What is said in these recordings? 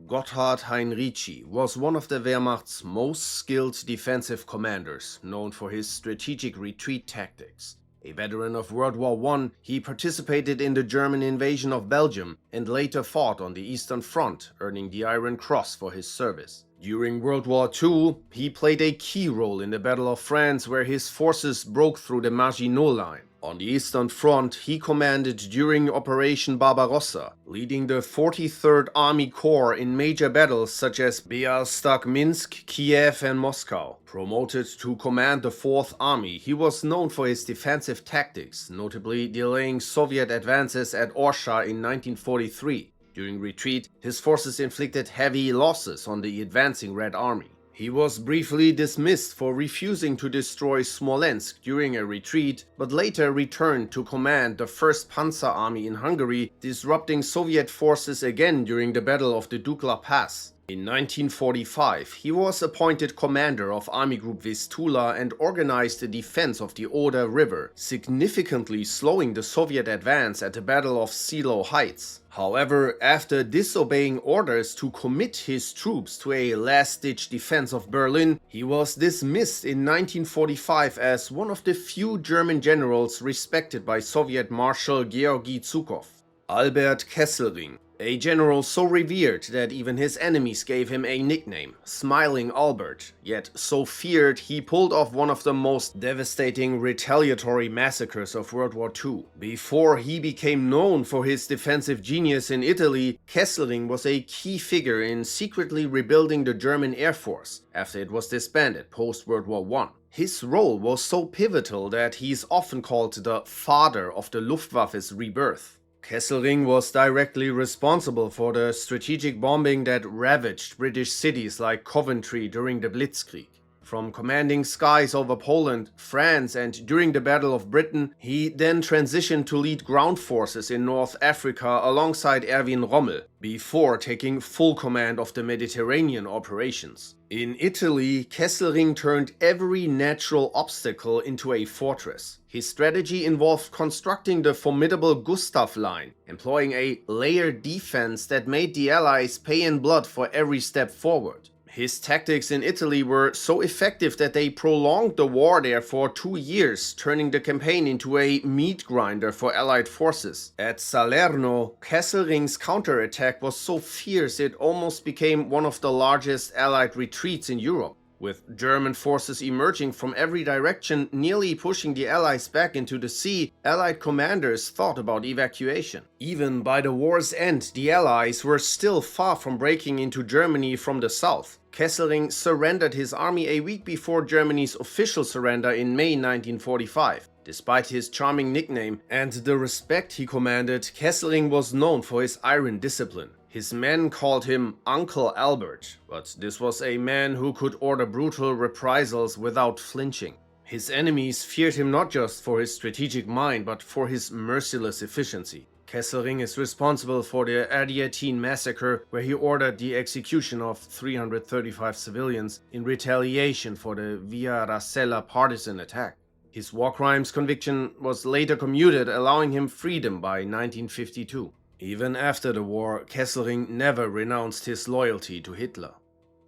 Gotthard Heinrici was one of the Wehrmacht's most skilled defensive commanders, known for his strategic retreat tactics. A veteran of World War I, he participated in the German invasion of Belgium and later fought on the Eastern Front, earning the Iron Cross for his service. During World War II, he played a key role in the Battle of France, where his forces broke through the Maginot Line. On the Eastern Front, he commanded during Operation Barbarossa, leading the 43rd Army Corps in major battles such as Bialystok-Minsk, Kiev and Moscow. Promoted to command the 4th Army, he was known for his defensive tactics, notably delaying Soviet advances at Orsha in 1943. During retreat, his forces inflicted heavy losses on the advancing Red Army. He was briefly dismissed for refusing to destroy Smolensk during a retreat, but later returned to command the 1st Panzer Army in Hungary, disrupting Soviet forces again during the Battle of the Dukla Pass. In 1945, he was appointed commander of Army Group Vistula and organized the defense of the Oder River, significantly slowing the Soviet advance at the Battle of Seelow Heights. However, after disobeying orders to commit his troops to a last-ditch defense of Berlin, he was dismissed in 1945 as one of the few German generals respected by Soviet Marshal Georgy Zhukov. Albert Kesselring, a general so revered that even his enemies gave him a nickname, Smiling Albert, yet so feared he pulled off one of the most devastating retaliatory massacres of World War II. Before he became known for his defensive genius in Italy, Kesselring was a key figure in secretly rebuilding the German Air Force after it was disbanded post-World War I. His role was so pivotal that he is often called the father of the Luftwaffe's rebirth. Kesselring was directly responsible for the strategic bombing that ravaged British cities like Coventry during the Blitzkrieg. From commanding skies over Poland, France and during the Battle of Britain, he then transitioned to lead ground forces in North Africa alongside Erwin Rommel, before taking full command of the Mediterranean operations. In Italy, Kesselring turned every natural obstacle into a fortress. His strategy involved constructing the formidable Gustav Line, employing a layered defense that made the Allies pay in blood for every step forward. His tactics in Italy were so effective that they prolonged the war there for 2 years, turning the campaign into a meat grinder for Allied forces. At Salerno, Kesselring's counterattack was so fierce it almost became one of the largest Allied retreats in Europe. With German forces emerging from every direction, nearly pushing the Allies back into the sea, Allied commanders thought about evacuation. Even by the war's end, the Allies were still far from breaking into Germany from the south. Kesselring surrendered his army a week before Germany's official surrender in May 1945. Despite his charming nickname and the respect he commanded, Kesselring was known for his iron discipline. His men called him Uncle Albert, but this was a man who could order brutal reprisals without flinching. His enemies feared him not just for his strategic mind, but for his merciless efficiency. Kesselring is responsible for the Ardeatine massacre, where he ordered the execution of 335 civilians in retaliation for the Via Rasella partisan attack. His war crimes conviction was later commuted, allowing him freedom by 1952. Even after the war, Kesselring never renounced his loyalty to Hitler.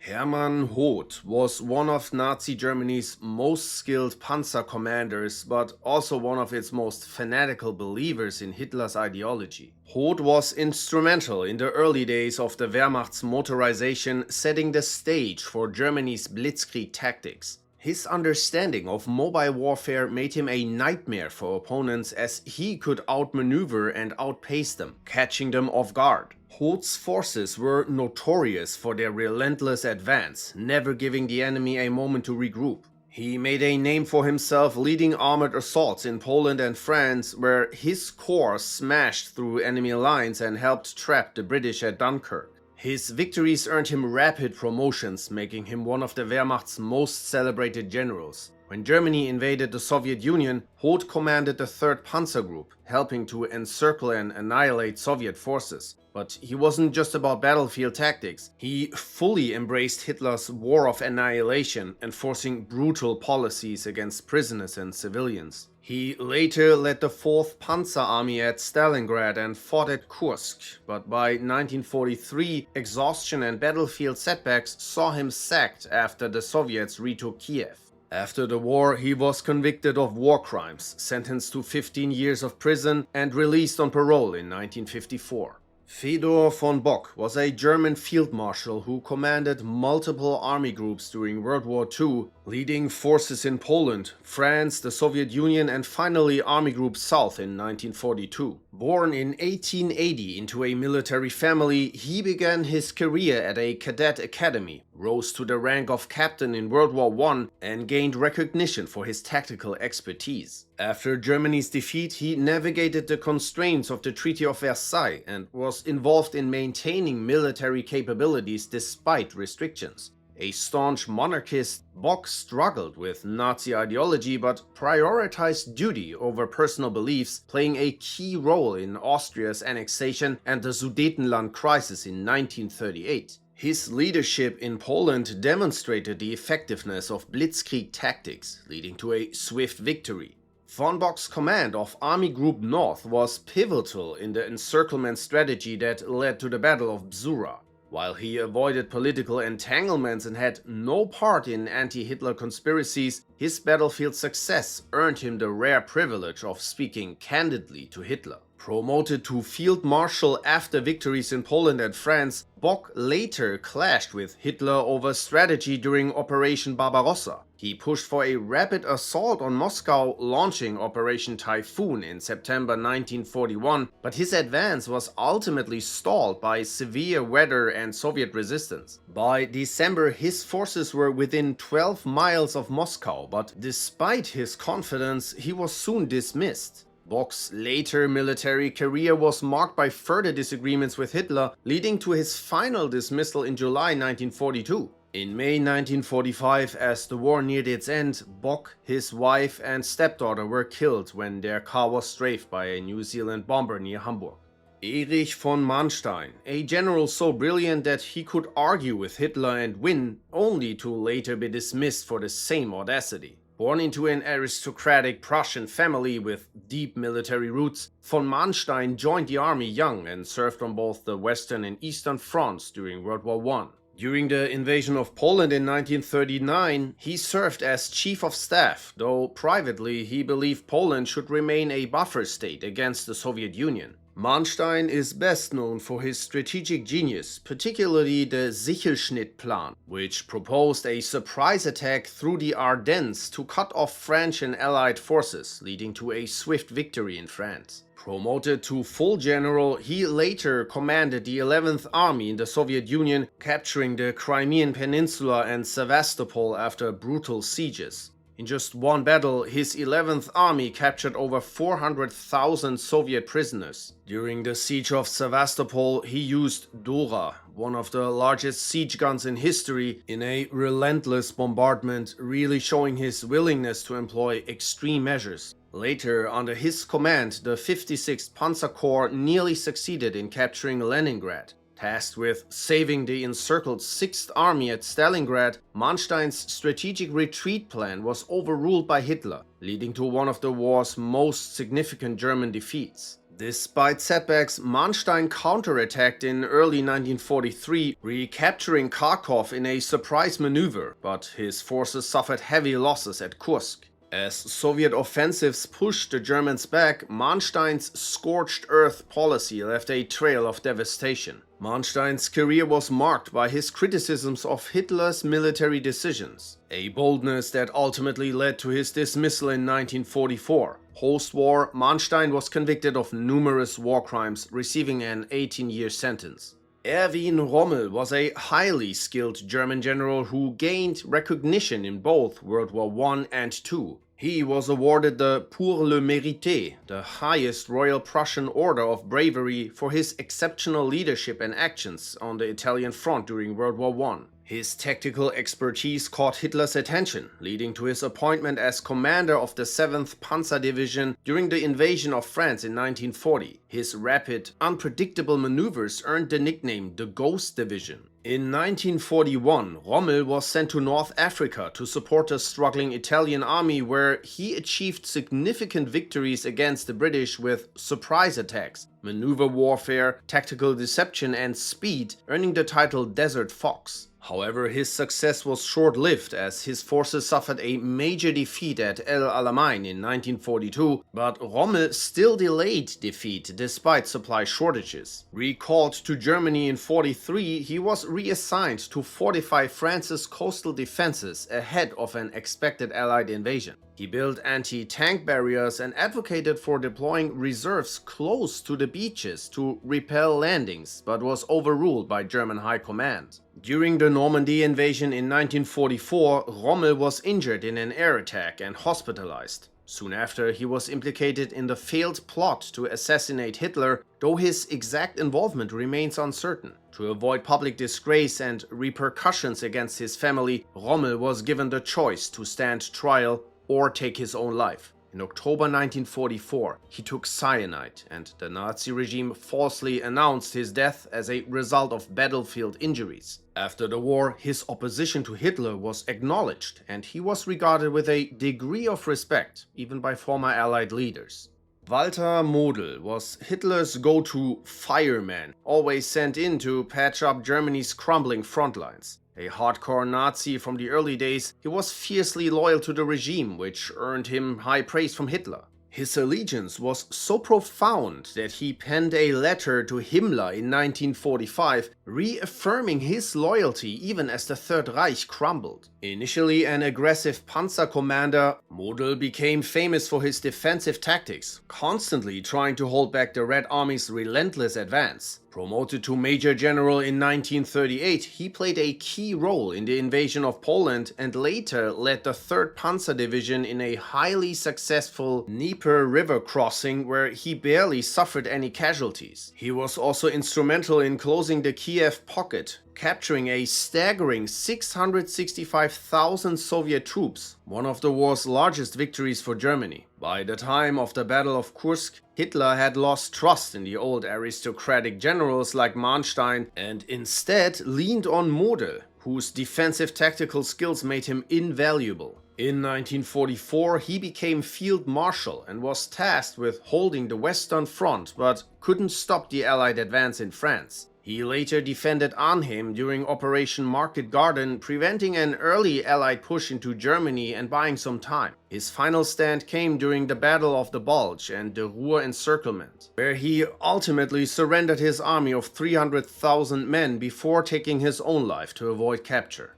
Hermann Hoth was one of Nazi Germany's most skilled panzer commanders, but also one of its most fanatical believers in Hitler's ideology. Hoth was instrumental in the early days of the Wehrmacht's motorization, setting the stage for Germany's Blitzkrieg tactics. His understanding of mobile warfare made him a nightmare for opponents, as he could outmaneuver and outpace them, catching them off guard. Hoth's forces were notorious for their relentless advance, never giving the enemy a moment to regroup. He made a name for himself leading armored assaults in Poland and France, where his corps smashed through enemy lines and helped trap the British at Dunkirk. His victories earned him rapid promotions, making him one of the Wehrmacht's most celebrated generals. When Germany invaded the Soviet Union, Hoth commanded the 3rd Panzer Group, helping to encircle and annihilate Soviet forces. But he wasn't just about battlefield tactics. He fully embraced Hitler's war of annihilation, enforcing brutal policies against prisoners and civilians. He later led the 4th Panzer Army at Stalingrad and fought at Kursk, but by 1943, exhaustion and battlefield setbacks saw him sacked after the Soviets retook Kiev. After the war, he was convicted of war crimes, sentenced to 15 years of prison, and released on parole in 1954. Fedor von Bock was a German field marshal who commanded multiple army groups during World War II, leading forces in Poland, France, the Soviet Union, and finally Army Group South in 1942. Born in 1880 into a military family, he began his career at a cadet academy, rose to the rank of captain in World War I, and gained recognition for his tactical expertise. After Germany's defeat, he navigated the constraints of the Treaty of Versailles and was involved in maintaining military capabilities despite restrictions. A staunch monarchist, Bock struggled with Nazi ideology but prioritized duty over personal beliefs, playing a key role in Austria's annexation and the Sudetenland crisis in 1938. His leadership in Poland demonstrated the effectiveness of blitzkrieg tactics, leading to a swift victory. Von Bock's command of Army Group North was pivotal in the encirclement strategy that led to the Battle of Bzura. While he avoided political entanglements and had no part in anti-Hitler conspiracies, his battlefield success earned him the rare privilege of speaking candidly to Hitler. Promoted to Field Marshal after victories in Poland and France, Bock later clashed with Hitler over strategy during Operation Barbarossa. He pushed for a rapid assault on Moscow, launching Operation Typhoon in September 1941, but his advance was ultimately stalled by severe weather and Soviet resistance. By December, his forces were within 12 miles of Moscow, but despite his confidence, he was soon dismissed. Bock's later military career was marked by further disagreements with Hitler, leading to his final dismissal in July 1942. In May 1945, as the war neared its end, Bock, his wife and stepdaughter were killed when their car was strafed by a New Zealand bomber near Hamburg. Erich von Manstein, a general so brilliant that he could argue with Hitler and win, only to later be dismissed for the same audacity. Born into an aristocratic Prussian family with deep military roots, von Manstein joined the army young and served on both the Western and Eastern fronts during World War I. During the invasion of Poland in 1939, he served as chief of staff, though privately he believed Poland should remain a buffer state against the Soviet Union. Manstein is best known for his strategic genius, particularly the Sichelschnittplan, which proposed a surprise attack through the Ardennes to cut off French and Allied forces, leading to a swift victory in France. Promoted to full general, he later commanded the 11th Army in the Soviet Union, capturing the Crimean Peninsula and Sevastopol after brutal sieges. In just one battle, his 11th Army captured over 400,000 Soviet prisoners. During the siege of Sevastopol, he used Dora, one of the largest siege guns in history, in a relentless bombardment, really showing his willingness to employ extreme measures. Later, under his command, the 56th Panzer Corps nearly succeeded in capturing Leningrad. Tasked with saving the encircled 6th Army at Stalingrad, Manstein's strategic retreat plan was overruled by Hitler, leading to one of the war's most significant German defeats. Despite setbacks, Manstein counterattacked in early 1943, recapturing Kharkov in a surprise maneuver, but his forces suffered heavy losses at Kursk. As Soviet offensives pushed the Germans back, Manstein's scorched earth policy left a trail of devastation. Manstein's career was marked by his criticisms of Hitler's military decisions, a boldness that ultimately led to his dismissal in 1944. Post-war, Manstein was convicted of numerous war crimes, receiving an 18-year sentence. Erwin Rommel was a highly skilled German general who gained recognition in both World War I and II. He was awarded the Pour le Mérite, the highest Royal Prussian Order of Bravery, for his exceptional leadership and actions on the Italian front during World War I. His tactical expertise caught Hitler's attention, leading to his appointment as commander of the 7th Panzer Division during the invasion of France in 1940. His rapid, unpredictable maneuvers earned the nickname the Ghost Division. In 1941, Rommel was sent to North Africa to support the struggling Italian army, where he achieved significant victories against the British with surprise attacks, maneuver warfare, tactical deception and speed, earning the title Desert Fox. However, his success was short-lived as his forces suffered a major defeat at El Alamein in 1942, but Rommel still delayed defeat despite supply shortages. Recalled to Germany in 1943, he was reassigned to fortify France's coastal defenses ahead of an expected Allied invasion. He built anti-tank barriers and advocated for deploying reserves close to the beaches to repel landings, but was overruled by German High Command. During the Normandy invasion in 1944, Rommel was injured in an air attack and hospitalized. Soon after, he was implicated in the failed plot to assassinate Hitler, though his exact involvement remains uncertain. To avoid public disgrace and repercussions against his family, Rommel was given the choice to stand trial or take his own life. In October 1944, he took cyanide, and the Nazi regime falsely announced his death as a result of battlefield injuries. After the war, his opposition to Hitler was acknowledged, and he was regarded with a degree of respect, even by former Allied leaders. Walter Model was Hitler's go-to fireman, always sent in to patch up Germany's crumbling front lines. A hardcore Nazi from the early days, he was fiercely loyal to the regime, which earned him high praise from Hitler. His allegiance was so profound that he penned a letter to Himmler in 1945, reaffirming his loyalty even as the Third Reich crumbled. Initially an aggressive panzer commander, Model became famous for his defensive tactics, constantly trying to hold back the Red Army's relentless advance. Promoted to Major General in 1938, he played a key role in the invasion of Poland and later led the 3rd Panzer Division in a highly successful Dnieper River crossing where he barely suffered any casualties. He was also instrumental in closing the Kiev pocket, capturing a staggering 665,000 Soviet troops, one of the war's largest victories for Germany. By the time of the Battle of Kursk, Hitler had lost trust in the old aristocratic generals like Manstein and instead leaned on Model, whose defensive tactical skills made him invaluable. In 1944, he became Field Marshal and was tasked with holding the Western Front, but couldn't stop the Allied advance in France. He later defended Arnhem during Operation Market Garden, preventing an early Allied push into Germany and buying some time. His final stand came during the Battle of the Bulge and the Ruhr Encirclement, where he ultimately surrendered his army of 300,000 men before taking his own life to avoid capture.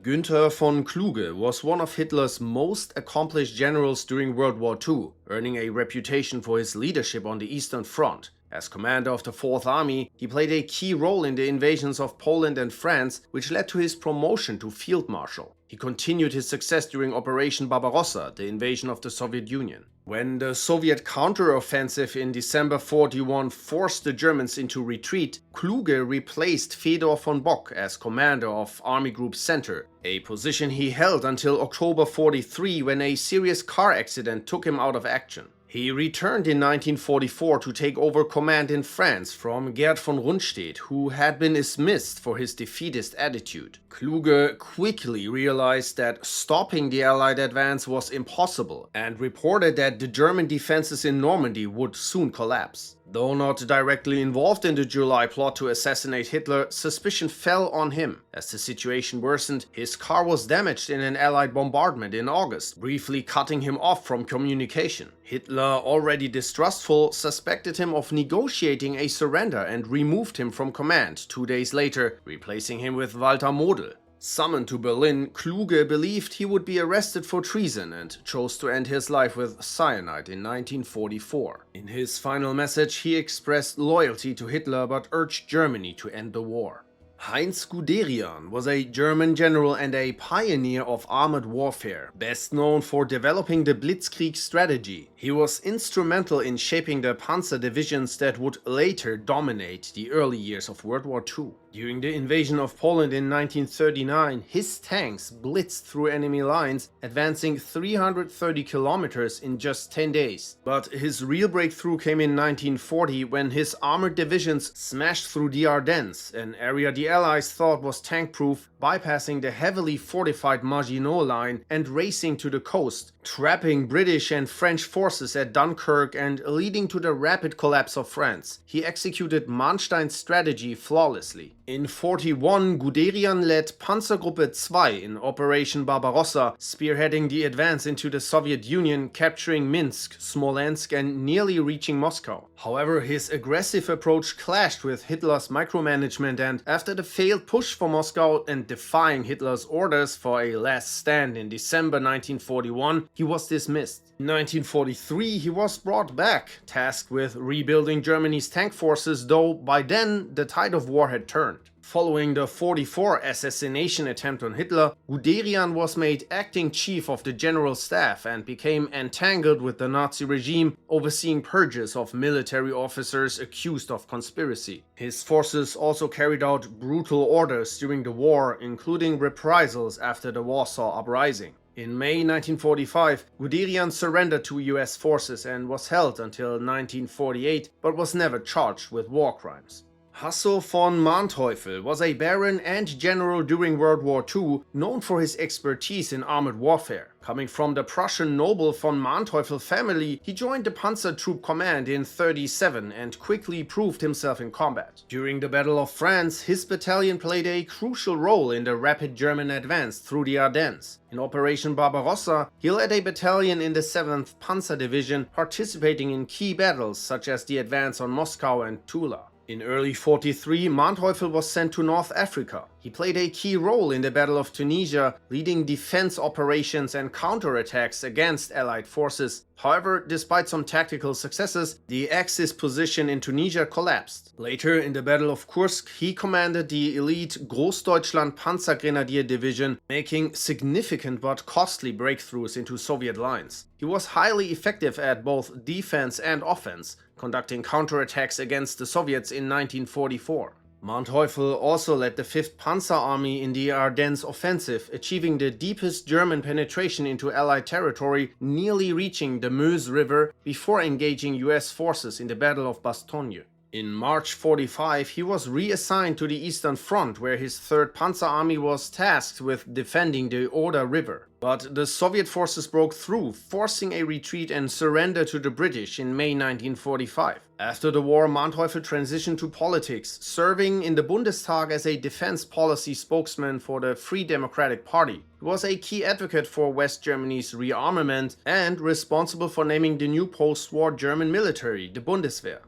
Günther von Kluge was one of Hitler's most accomplished generals during World War II, earning a reputation for his leadership on the Eastern Front. As commander of the 4th Army, he played a key role in the invasions of Poland and France, which led to his promotion to Field Marshal. He continued his success during Operation Barbarossa, the invasion of the Soviet Union. When the Soviet counteroffensive in December 1941 forced the Germans into retreat, Kluge replaced Fedor von Bock as commander of Army Group Center, a position he held until October 1943 when a serious car accident took him out of action. He returned in 1944 to take over command in France from Gerd von Rundstedt, who had been dismissed for his defeatist attitude. Kluge quickly realized that stopping the Allied advance was impossible and reported that the German defenses in Normandy would soon collapse. Though not directly involved in the July plot to assassinate Hitler, suspicion fell on him. As the situation worsened, his car was damaged in an Allied bombardment in August, briefly cutting him off from communication. Hitler, already distrustful, suspected him of negotiating a surrender and removed him from command 2 days later, replacing him with Walter Model. Summoned to Berlin, Kluge believed he would be arrested for treason and chose to end his life with cyanide in 1944. In his final message, he expressed loyalty to Hitler but urged Germany to end the war. Heinz Guderian was a German general and a pioneer of armored warfare, best known for developing the Blitzkrieg strategy. He was instrumental in shaping the panzer divisions that would later dominate the early years of World War II. During the invasion of Poland in 1939, his tanks blitzed through enemy lines, advancing 330 kilometers in just 10 days. But his real breakthrough came in 1940 when his armored divisions smashed through the Ardennes, an area the Allies thought was tank-proof, bypassing the heavily fortified Maginot Line and racing to the coast, trapping British and French forces at Dunkirk and leading to the rapid collapse of France. He executed Manstein's strategy flawlessly. In 41, Guderian led Panzergruppe 2 in Operation Barbarossa, spearheading the advance into the Soviet Union, capturing Minsk, Smolensk and nearly reaching Moscow. However, his aggressive approach clashed with Hitler's micromanagement, and after the failed push for Moscow and defying Hitler's orders for a last stand in December 1941, he was dismissed. In 1943, he was brought back, tasked with rebuilding Germany's tank forces, though by then the tide of war had turned. Following the 44 assassination attempt on Hitler, Guderian was made acting chief of the general staff and became entangled with the Nazi regime, overseeing purges of military officers accused of conspiracy. His forces also carried out brutal orders during the war, including reprisals after the Warsaw Uprising. In May 1945, Guderian surrendered to US forces and was held until 1948, but was never charged with war crimes. Hasso von Manteuffel was a baron and general during World War II, known for his expertise in armored warfare. Coming from the Prussian noble von Manteuffel family, he joined the Panzer Troop Command in 1937 and quickly proved himself in combat. During the Battle of France, his battalion played a crucial role in the rapid German advance through the Ardennes. In Operation Barbarossa, he led a battalion in the 7th Panzer Division, participating in key battles such as the advance on Moscow and Tula. In early 43, Manteuffel was sent to North Africa. He played a key role in the Battle of Tunisia, leading defense operations and counterattacks against Allied forces. However, despite some tactical successes, the Axis position in Tunisia collapsed. Later, in the Battle of Kursk, he commanded the elite Großdeutschland Panzergrenadier Division, making significant but costly breakthroughs into Soviet lines. He was highly effective at both defense and offense, conducting counterattacks against the Soviets in 1944. Manteuffel also led the 5th Panzer Army in the Ardennes offensive, achieving the deepest German penetration into Allied territory, nearly reaching the Meuse River before engaging US forces in the Battle of Bastogne. In March 45, he was reassigned to the Eastern Front, where his 3rd Panzer Army was tasked with defending the Oder River. But the Soviet forces broke through, forcing a retreat and surrender to the British in May 1945. After the war, Manteuffel transitioned to politics, serving in the Bundestag as a defense policy spokesman for the Free Democratic Party. He was a key advocate for West Germany's rearmament and responsible for naming the new post-war German military, the Bundeswehr.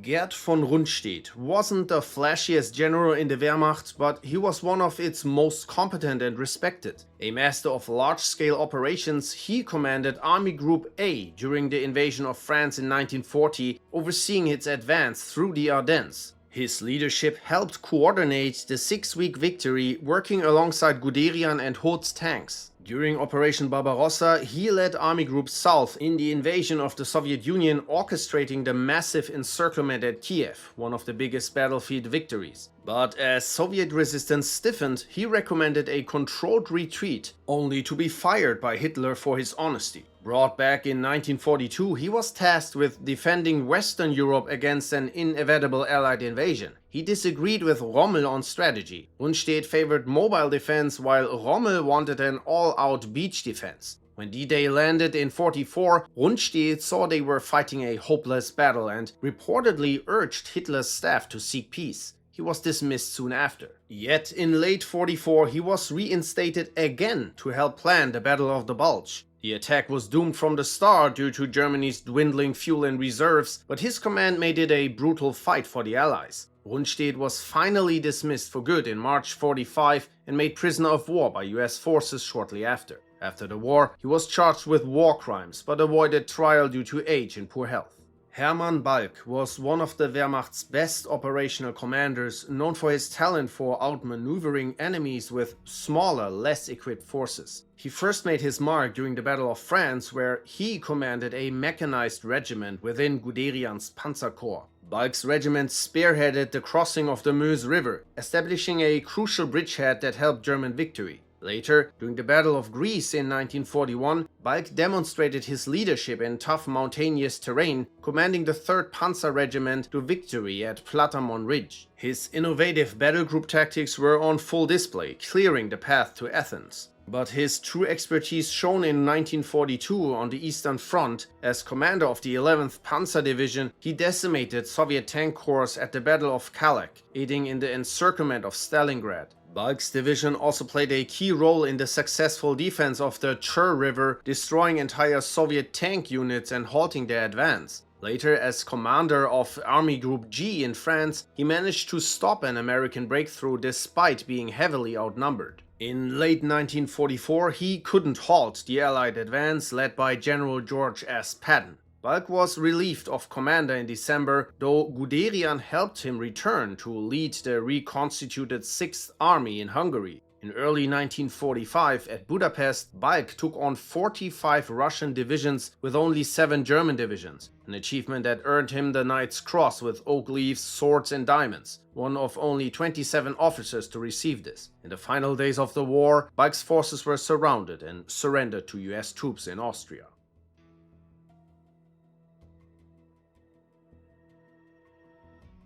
Gerd von Rundstedt wasn't the flashiest general in the Wehrmacht, but he was one of its most competent and respected. A master of large-scale operations, he commanded Army Group A during the invasion of France in 1940, overseeing its advance through the Ardennes. His leadership helped coordinate the 6-week victory, working alongside Guderian and Hoth's tanks. During Operation Barbarossa, he led Army Group South in the invasion of the Soviet Union, orchestrating the massive encirclement at Kiev, one of the biggest battlefield victories. But as Soviet resistance stiffened, he recommended a controlled retreat, only to be fired by Hitler for his honesty. Brought back in 1942, he was tasked with defending Western Europe against an inevitable Allied invasion. He disagreed with Rommel on strategy. Rundstedt favored mobile defense, while Rommel wanted an all-out beach defense. When D-Day landed in 44, Rundstedt saw they were fighting a hopeless battle and reportedly urged Hitler's staff to seek peace. He was dismissed soon after. Yet in late 44, he was reinstated again to help plan the Battle of the Bulge. The attack was doomed from the start due to Germany's dwindling fuel and reserves, but his command made it a brutal fight for the Allies. Rundstedt was finally dismissed for good in March 45 and made prisoner of war by US forces shortly after. After the war, he was charged with war crimes, but avoided trial due to age and poor health. Hermann Balck was one of the Wehrmacht's best operational commanders, known for his talent for outmaneuvering enemies with smaller, less equipped forces. He first made his mark during the Battle of France, where he commanded a mechanized regiment within Guderian's Panzer Corps. Balck's regiment spearheaded the crossing of the Meuse River, establishing a crucial bridgehead that helped German victory. Later, during the Battle of Greece in 1941, Balck demonstrated his leadership in tough mountainous terrain, commanding the 3rd Panzer Regiment to victory at Platamon Ridge. His innovative battle group tactics were on full display, clearing the path to Athens. But his true expertise shone in 1942 on the Eastern Front. As commander of the 11th Panzer Division, he decimated Soviet tank corps at the Battle of Kalach, aiding in the encirclement of Stalingrad. Balck's division also played a key role in the successful defense of the Chur River, destroying entire Soviet tank units and halting their advance. Later, as commander of Army Group G in France, he managed to stop an American breakthrough despite being heavily outnumbered. In late 1944, he couldn't halt the Allied advance led by General George S. Patton. Balck was relieved of commander in December, though Guderian helped him return to lead the reconstituted 6th Army in Hungary. In early 1945, at Budapest, Balck took on 45 Russian divisions with only 7 German divisions, an achievement that earned him the Knight's Cross with oak leaves, swords and diamonds, one of only 27 officers to receive this. In the final days of the war, Balck's forces were surrounded and surrendered to US troops in Austria.